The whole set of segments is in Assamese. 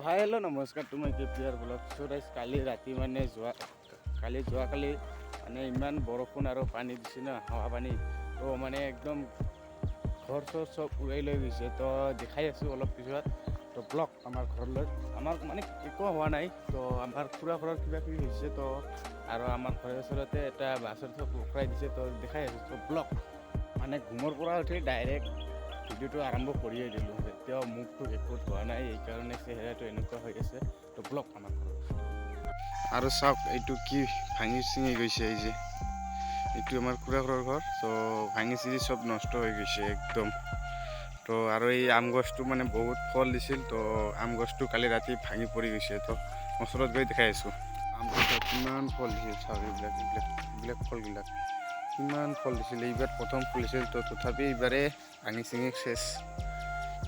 হাই হেল্ল' নমস্কাৰ, তোমাৰ K.P.R ব্লগ। চ' গাইছ, কালি ৰাতি মানে যোৱাকালি মানে ইমান বৰষুণ আৰু পানী দিছে ন, হাৱা পানী। তো মানে একদম ঘৰ চৰ চব উৰাই লৈ গৈছে। তো দেখাই আছোঁ অলপ পিছত। তো ব্লগ আমাৰ ঘৰলৈ, আমাৰ মানে একো হোৱা নাই। তো আমাৰ খুৰা ঘৰৰ কিবা কিবি হৈছে। তো আৰু আমাৰ ঘৰৰ ওচৰতে এটা বাছৰ চব উখৰাই দিছে। তো দেখাই আছোঁ। তো ব্লগ মানে ঘুমৰ পৰা উঠি ডাইৰেক্ট ভিডিঅ'টো আৰম্ভ কৰিয়ে দিলোঁ। এতিয়াও মুখটো একো ধোৱা নাই, এইকাৰণে চেহেৰাটো এনেকুৱা হৈ আছে। তো ব্লগ আমাৰ ঘৰত আৰু চাওক, এইটো কি ভাঙি চিঙি গৈছে। এই যে এইটো আমাৰ খুৰা ঘৰৰ ঘৰ। তো ভাঙি চিঙি চব নষ্ট হৈ গৈছে একদম। তো আৰু এই আম গছটো মানে বহুত ফল দিছিল। তো আম গছটো কালি ৰাতি ভাঙি পৰি গৈছে। তো ওচৰত গৈ দেখাই আছোঁ। আম গছত কিমান ফল দিছিল চাওক, এইবিলাক ফলবিলাক কিমান ফল দিছিল। এইবাৰ প্ৰথম ফুলিছিল। তো তথাপি এইবাৰে ভাঙি চিঙি চেচ,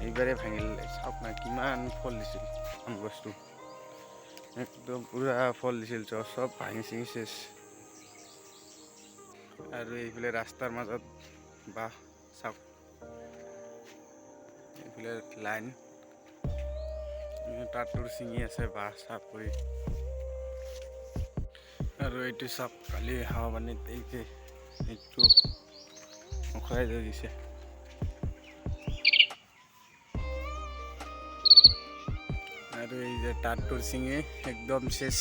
এইবাৰে ভাঙিল। চাওক না কিমান ফল দিছিল আম গছটো, একদম পুৰা ফল দিছিল। তো চব ভাঙি চিঙি চেচ। আৰু এইফালে ৰাস্তাৰ মাজত বাঁহ চাওক, এইফালে লাইন তাঁৰটোৰ ছিঙি আছে বাঁহ চাহ কৰি। আৰু এইটো চাওক, কালি হাৱা পানীত এইটো উখৰাই লৈ গৈছে। আৰু এই যে তাঁৰটোৰ ছিঙি একদম চেচ।